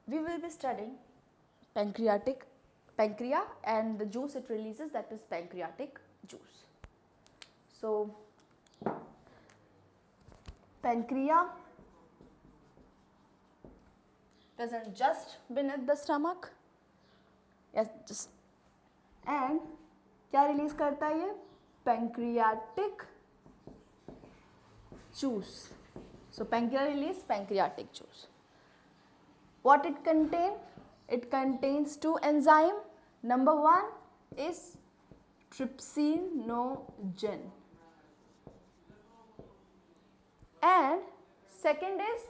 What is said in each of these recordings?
we will be studying pancreas and the juice it releases, that is pancreatic juice. So pancreas present just beneath the stomach, yes, just, and क्या release करता है ये? Pancreatic juice. So pancreas release pancreatic juice. What it contain? It contains two enzyme. Number one is trypsinogen and second is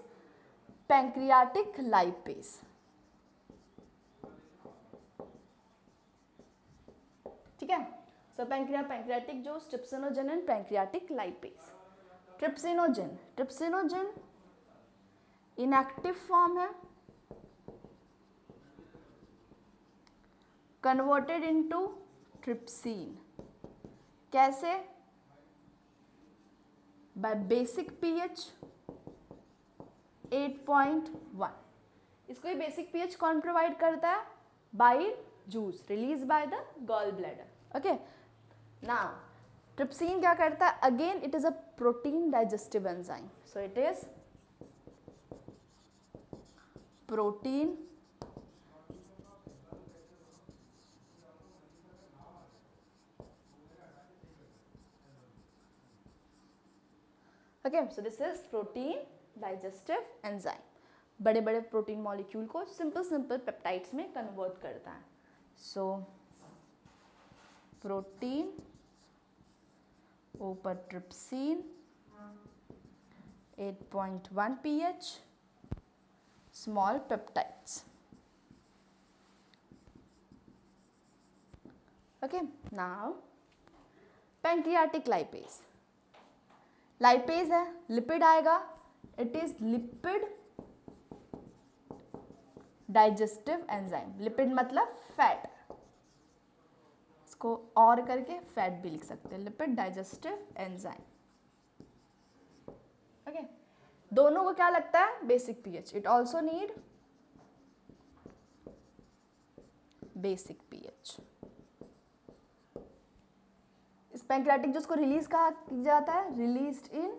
pancreatic lipase. ठीक है. So pancreatic juice, trypsinogen and pancreatic lipase. Trypsinogen inactive form है, converted into trypsin. कैसे? By basic pH 8.1. इसको ये basic pH कौन provide करता है? Bile juice release by the gall bladder. Okay. Now trypsin क्या करता है? Again it is a protein digestive enzyme. So it is protein okay, so this is protein digestive enzyme. बड़े बड़े protein molecule को simple peptides में convert करता है. So protein ऊपर trypsin 8.1 pH small peptides. Okay. Now pancreatic lipase. Lipase है, lipid आएगा. It is lipid digestive enzyme. Lipid मतलब फैट, इसको और करके फैट भी लिख सकते हैं. Lipid digestive enzyme. ओके. दोनों को क्या लगता है? Basic pH. It also need basic pH. इस पैंक्रियाटिक जूस को रिलीज कहा जाता है? Released in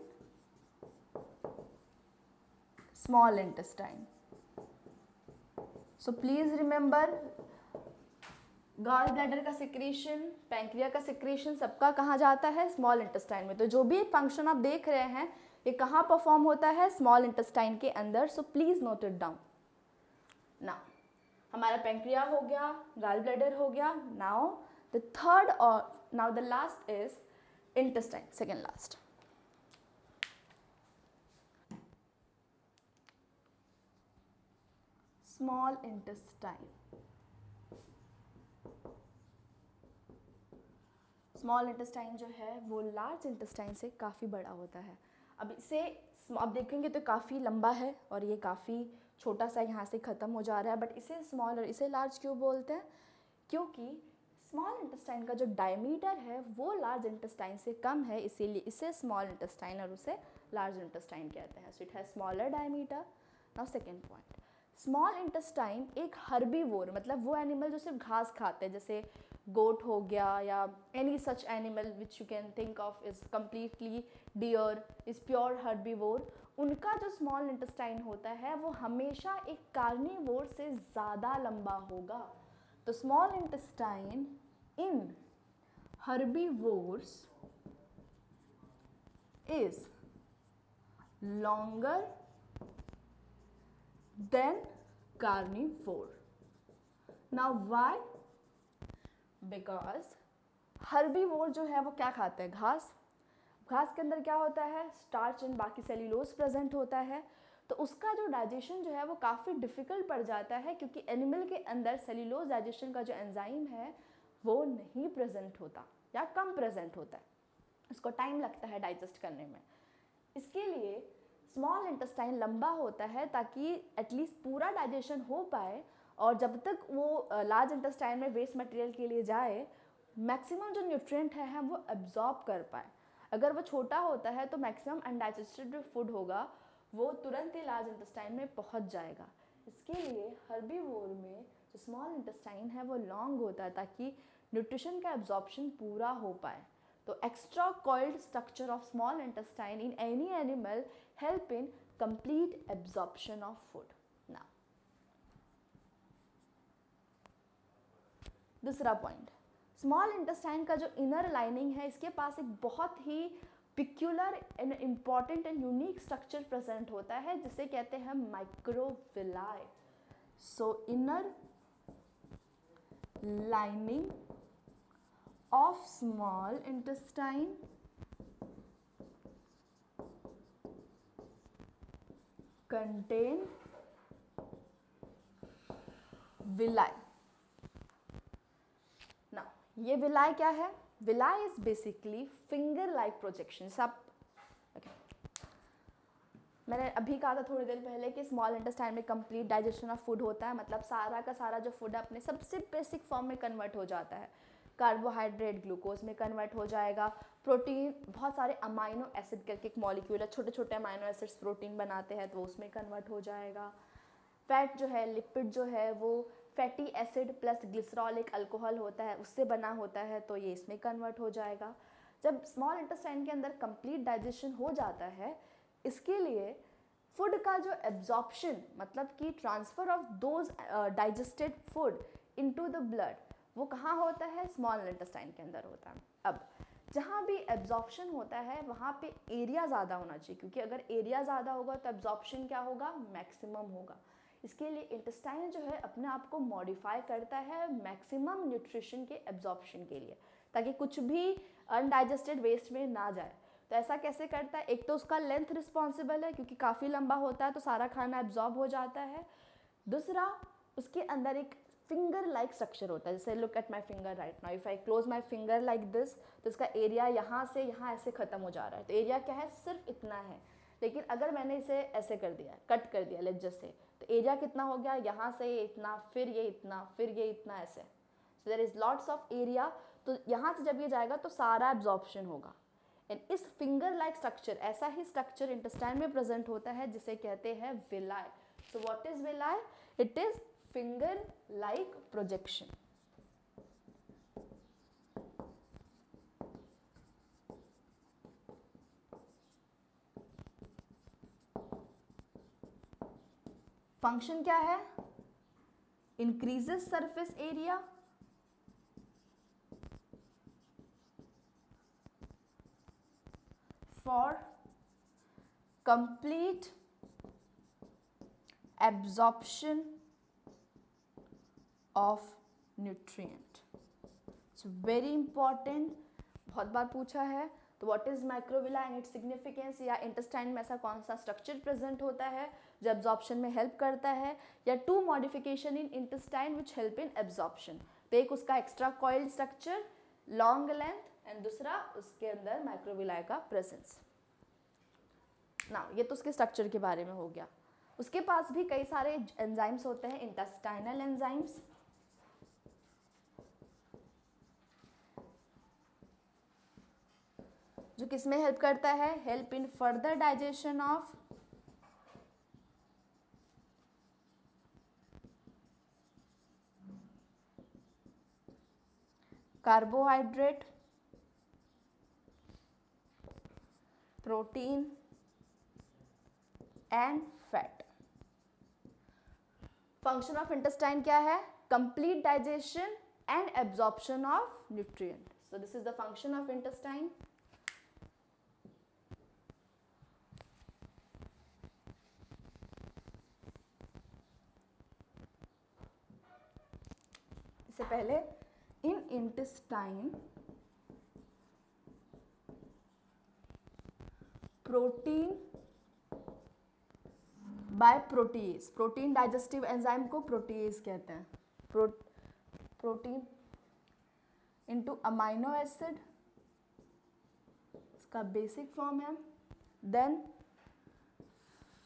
small intestine. So please remember, gall bladder का सिक्रीशन, पैंक्रिया का सिक्रीशन सबका कहाँ जाता है? स्मॉल इंटेस्टाइन में. तो जो भी फंक्शन आप देख रहे हैं ये कहाँ परफॉर्म होता है? स्मॉल इंटेस्टाइन के अंदर. So please note it down. Now हमारा पैंक्रिया हो गया, गॉल ब्लैडर हो गया. Now the third or now the last is intestine, second last. Small intestine. Small intestine जो है वो लार्ज इंटेस्टाइन से काफ़ी बड़ा होता है. अब इसे आप देखेंगे तो काफ़ी लंबा है और ये काफ़ी छोटा सा यहाँ से ख़त्म हो जा रहा है. बट इसे स्मॉल और इसे लार्ज क्यों बोलते हैं? क्योंकि स्मॉल इंटेस्टाइन का जो डायमीटर है वो लार्ज इंटेस्टाइन से कम है, इसीलिए इसे स्मॉल इंटेस्टाइन और उसे लार्ज इंटेस्टाइन कहते हैं. So it has smaller diameter. Now second point, small intestine एक हर्बीवोर, मतलब वो एनिमल जो सिर्फ घास खाते हैं, जैसे गोट हो गया या any such animal which you can think of is completely deer, is pure herbivore. उनका जो स्मॉल इंटेस्टाइन होता है वो हमेशा एक कार्निवोर से ज़्यादा लंबा होगा. तो small intestine in herbivores is longer than carnivore. Now why? Because herbivore जो है वो क्या खाता है? घास. घास के अंदर क्या होता है? स्टार्च एंड बाकी सेल्यूलोज प्रेजेंट होता है. तो उसका जो डाइजेशन जो है वो काफ़ी डिफ़िकल्ट पड़ जाता है, क्योंकि एनिमल के अंदर सेल्यूलोज डाइजेशन का जो एंजाइम है वो नहीं प्रेजेंट होता या कम प्रेजेंट होता है. उसको टाइम लगता है डाइजेस्ट करने में. इसके लिए स्मॉल इंटेस्टाइन लंबा होता है ताकि एटलीस्ट पूरा डाइजेशन हो पाए, और जब तक वो लार्ज इंटेस्टाइन में वेस्ट मटेरियल के लिए जाए मैक्सिमम जो न्यूट्रिएंट है वो एब्जॉर्ब कर पाए. अगर वो छोटा होता है तो मैक्सिमम अनडाइजेस्टेड फूड होगा वो तुरंत ही लार्ज इंटेस्टाइन में पहुंच जाएगा. इसके लिए हर्बीवोर में जो स्मॉल इंटेस्टाइन है वो लॉन्ग होता है ताकि न्यूट्रिशन का एब्जॉर्प्शन पूरा हो पाए. तो extra coiled structure of small intestine in any animal help in complete absorption of food. Now दूसरा पॉइंट, स्मॉल इंटेस्टाइन का जो इनर लाइनिंग है इसके पास एक बहुत ही peculiar and important and unique structure present होता है जिसे कहते हैं microvilli. So inner lining of small intestine contain villi. Now ये villi क्या है? Villi is basically finger like projection. सब okay. मैंने अभी कहा था थोड़ी देर पहले कि स्मॉल इंटेस्टाइन में कंप्लीट डाइजेशन ऑफ फूड होता है, मतलब सारा का सारा जो फूड अपने सबसे बेसिक फॉर्म में कन्वर्ट हो जाता है. कार्बोहाइड्रेट ग्लूकोज में कन्वर्ट हो जाएगा, प्रोटीन बहुत सारे अमाइनो एसिड करके एक मॉलिक्यूल है, छोटे छोटे अमाइनो एसिड्स प्रोटीन बनाते हैं तो उसमें कन्वर्ट हो जाएगा. फैट जो है, लिपिड जो है वो फैटी एसिड प्लस ग्लिसरॉल एक अल्कोहल होता है उससे बना होता है तो ये इसमें कन्वर्ट हो जाएगा. जब स्मॉल इंटेस्टाइन के अंदर कंप्लीट डाइजेशन हो जाता है इसके लिए फूड का जो एब्जॉर्प्शन मतलब कि transfer of those digested food into the blood वो कहाँ होता है? स्मॉल इंटेस्टाइन के अंदर होता है. अब जहाँ भी एब्जॉर्प्शन होता है वहाँ पे एरिया ज़्यादा होना चाहिए क्योंकि अगर एरिया ज़्यादा होगा तो एब्जॉर्प्शन क्या होगा? मैक्सिमम होगा. इसके लिए इंटेस्टाइन जो है अपने आप को मॉडिफाई करता है मैक्सिमम न्यूट्रिशन के एब्जॉर्प्शन के लिए ताकि कुछ भी अनडाइजेस्टेड वेस्ट में ना जाए. तो ऐसा कैसे करता है? एक तो उसका लेंथ रिस्पॉन्सिबल है क्योंकि काफ़ी लंबा होता है तो सारा खाना एब्जॉर्ब हो जाता है. दूसरा उसके अंदर एक फिंगर लाइक स्ट्रक्चर होता है. जैसे look at my finger right now, if I close my finger like this तो इसका एरिया यहाँ से यहाँ ऐसे ख़त्म हो जा रहा है. तो एरिया क्या है? सिर्फ इतना है. लेकिन अगर मैंने इसे ऐसे कर दिया, कट कर दिया लेट्स जस्ट से, तो एरिया कितना हो गया? यहाँ से ये इतना, फिर ये इतना, फिर ये इतना, ऐसे. So there is lots of area. तो यहाँ से जब ये जाएगा तो सारा एब्जॉर्प्शन होगा. एंड इस फिंगर लाइक स्ट्रक्चर, ऐसा ही स्ट्रक्चर इंटेस्टाइन में प्रेजेंट होता है जिसे कहते हैं villi. So what is villi? It is finger like projection. Function क्या है? Increases surface area, for complete absorption of nutrient. It's very important, बहुत बार पूछा है. तो what is microvilli and its significance, या इंटेस्टाइन में ऐसा कौन सा स्ट्रक्चर प्रेजेंट होता है जो एब्जॉर्प्शन में हेल्प करता है, या to modification in intestine which help in absorption. तो एक उसका extra coiled structure, long length, and दूसरा उसके अंदर माइक्रोविलाई का प्रेजेंस. ना ये तो उसके स्ट्रक्चर के बारे में हो गया. उसके पास भी कई सारे एंजाइम्स होते हैं, इंटेस्टाइनल एंजाइम्स, जो किसमें हेल्प करता है? Help in further digestion of carbohydrate, protein and fat. Function of intestine क्या है? Complete digestion and absorption of nutrient. So this is the function of intestine. इससे पहले in intestine protein by protease, protein digestive enzyme को protease कहते हैं. Protein into amino acid, इसका basic form है. Then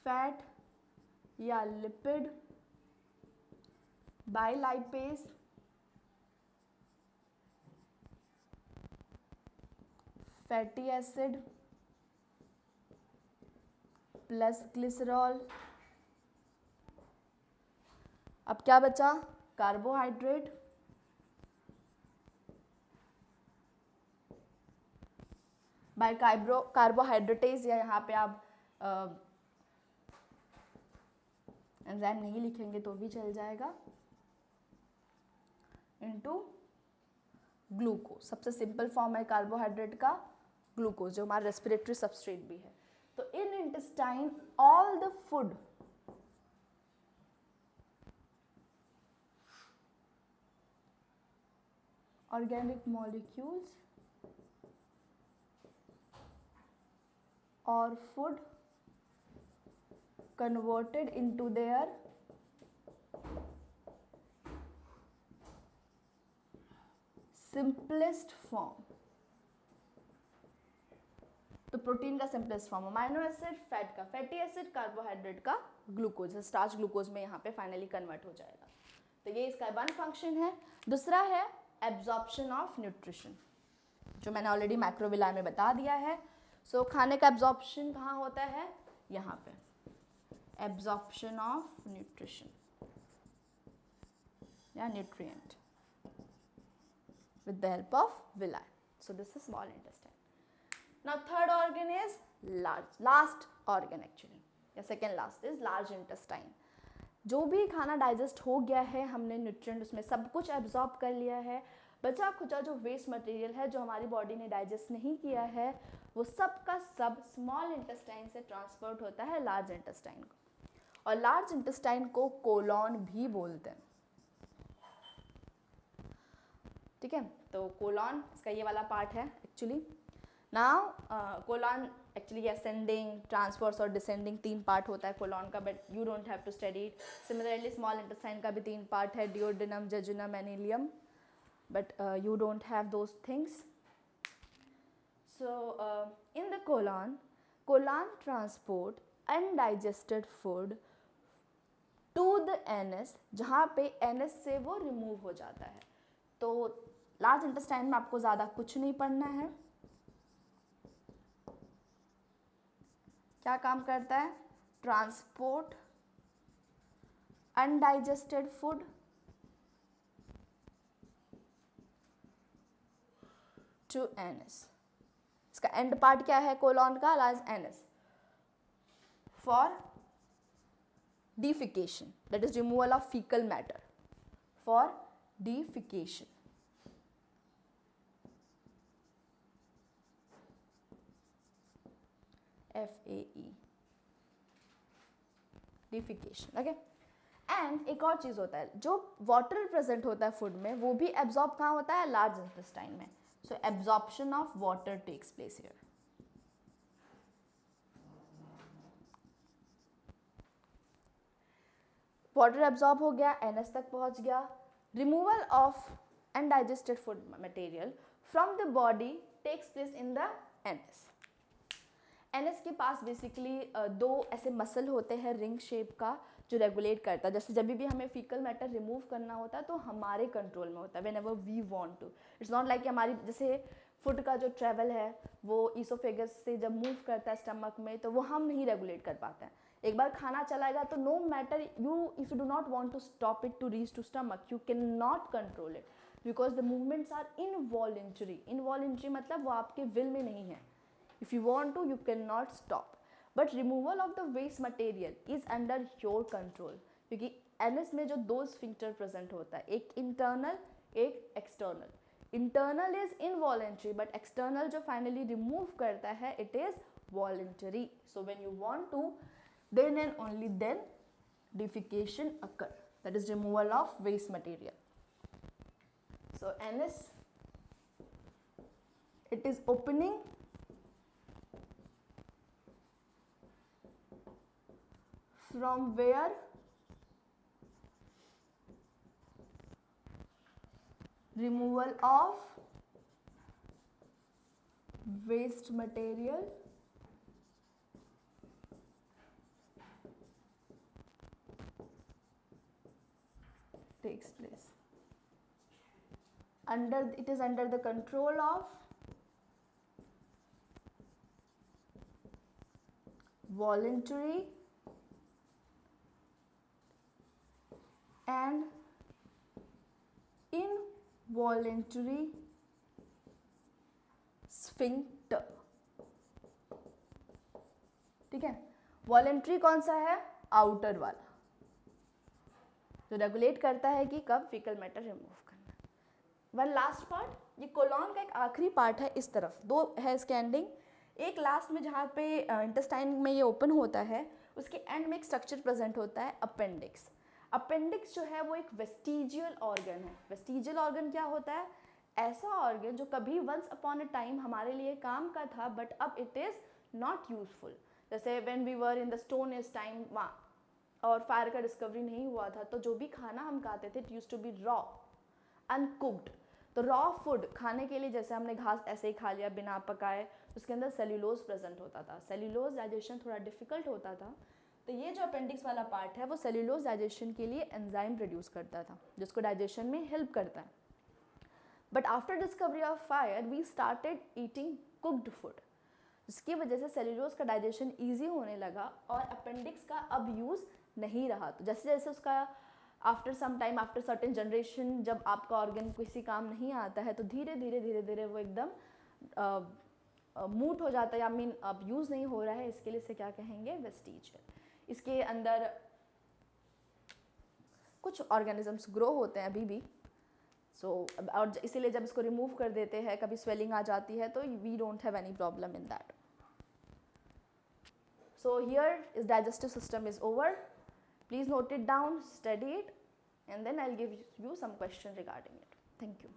fat या lipid by lipase, fatty acid plus glycerol अब क्या बचा, कार्बोहाइड्रेट, बाय कार्बोहाइड्रेटेज, या यहाँ पे आप एंजाइम नहीं लिखेंगे तो भी चल जाएगा, इनटू ग्लूकोज। सबसे सिंपल फॉर्म है कार्बोहाइड्रेट का ग्लूकोज, जो हमारा रेस्पिरेटरी सबस्ट्रेट भी है। तो इन intestine all the food organic molecules or food converted into their simplest form। तो प्रोटीन का simplest form, amino acid fat का, फैटी एसिड कार्बोहाइड्रेट का ग्लूकोज, स्टार्च ग्लूकोज में यहाँ पे फाइनली कन्वर्ट हो जाएगा। तो ये इसका वन फंक्शन है। दूसरा है एब्जॉर्प्शन ऑफ न्यूट्रिशन, जो मैंने ऑलरेडी मैक्रोविलाई में बता दिया है। सो खाने का एब्जॉर्प्शन कहाँ होता है, यहाँ पे, एब्जॉर्प्शन ऑफ न्यूट्रिशन या nutrient with the help of villi. So this is small intestine. Now third organ is last organ actually, या second last is large intestine। जो भी खाना डाइजेस्ट हो गया है, हमने न्यूट्रिएंट उसमें सब कुछ एब्जॉर्ब कर लिया है, बचा खुचा जो वेस्ट मटेरियल है जो हमारी बॉडी ने डाइजेस्ट नहीं किया है, वो सब का सब स्मॉल इंटेस्टाइन से ट्रांसफर्ड होता है लार्ज इंटेस्टाइन को। और लार्ज इंटेस्टाइन को कोलॉन भी बोलते हैं, ठीक है। तो कोलॉन इसका ये वाला पार्ट है actually. Now colon actually ascending, transverse और डिसेंडिंग 3 पार्ट होता है कोलॉन का, but you don't have to study it. Similarly small intestine का भी 3 पार्ट है, duodenum, jejunum and ileum, but you don't have those things. So in the colon transport undigested food to the anus, जहाँ पे anus से वो remove हो जाता है। तो लार्ज इंटेस्टाइन में आपको ज़्यादा कुछ नहीं पढ़ना है। क्या काम करता है, transport undigested food to anus. इसका एंड पार्ट क्या है कोलॉन का, large anus, for defecation, that is removal of fecal matter, for defecation। FAE, defecation, okay. And एक और चीज़ होता है, जो वाटर प्रेजेंट होता है फूड में, वो भी एब्जॉर्ब कहाँ होता है, लार्ज इंटेस्टाइन में। So absorption of water takes place here. Water absorb हो गया, एनएस तक पहुंच गया। Removal of undigested food material from the body takes place in the anus. Anus के पास बेसिकली 2 ऐसे मसल होते हैं रिंग शेप का, जो रेगुलेट करता है। जैसे जब भी हमें फीकल मैटर रिमूव करना होता है तो हमारे कंट्रोल में होता है, whenever we want to. It's not like हमारी, जैसे फूड का जो ट्रेवल है वो ईसोफेगस से जब मूव करता है स्टमक में, तो वो हम नहीं रेगुलेट कर पाते हैं। एक बार खाना चलाएगा तो no matter you, if you do not want to stop it to reach to stomach, you can not control it, because the movements are involuntary. Involuntary मतलब वो आपके विल में नहीं है। If you want to, you can not stop, but removal of the waste material is under your control, क्योंकि anus में जो 2 sphincter present होता है, एक इंटरनल एक external. Internal is involuntary, but external जो फाइनली रिमूव करता है it is voluntary. So when you want to, then and only then defecation occur, that is removal of waste material. So anus, it is opening from where removal of waste material takes place. It is under the control of voluntary and involuntary sphincter. ठीक है, voluntary कौन सा है? Outer वाला, जो regulate करता है कि कब फीकल मैटर रिमूव करना है। वन लास्ट पार्ट, ये कोलॉन का एक आखिरी पार्ट है, इस तरफ दो है इसके एंडिंग, एक लास्ट में जहाँ पे इंटेस्टाइन में ये ओपन होता है, उसके एंड में एक स्ट्रक्चर प्रेजेंट होता है अपेंडिक्स। अपेंडिक्स जो है वो एक वेस्टिजियल ऑर्गन है। वेस्टिजियल ऑर्गन क्या होता है? ऐसा ऑर्गन जो कभी वंस अपॉन अ टाइम हमारे लिए काम का था बट अब इट इज़ नॉट यूजफुल। जैसे when we were in the stone age time, वहाँ और फायर का डिस्कवरी नहीं हुआ था, तो जो भी खाना हम खाते थे it used to be raw, uncooked. तो रॉ फूड खाने के लिए, जैसे हमने घास ऐसे ही खा लिया बिना पकाए, उसके अंदर सेल्यूलोज प्रेजेंट होता था। सेल्यूलोज डाइजेशन थोड़ा डिफिकल्ट होता था, तो ये जो अपेंडिक्स वाला पार्ट है वो सेल्यूलोज डाइजेशन के लिए एंजाइम प्रोड्यूस करता था, जिसको डाइजेशन में हेल्प करता है। But after discovery of fire we started eating cooked food, जिसकी वजह से सेल्यूलोज का डाइजेशन ईजी होने लगा और अपेंडिक्स का अब यूज़ नहीं रहा। तो जैसे जैसे उसका after some time, after certain generation, जब आपका ऑर्गन किसी काम नहीं आता है तो धीरे धीरे धीरे धीरे वो एकदम मूट हो जाता है, आई मीन अब यूज़ नहीं हो रहा है, इसके लिए इसे क्या कहेंगे? वेस्टिजियल। इसके अंदर कुछ ऑर्गेनिजम्स ग्रो होते हैं अभी भी, और इसीलिए जब इसको रिमूव कर देते हैं, कभी स्वेलिंग आ जाती है, तो we don't have any problem in that. So here is digestive system is over. Please note it down, study it, and then I'll give you some question regarding it. Thank you.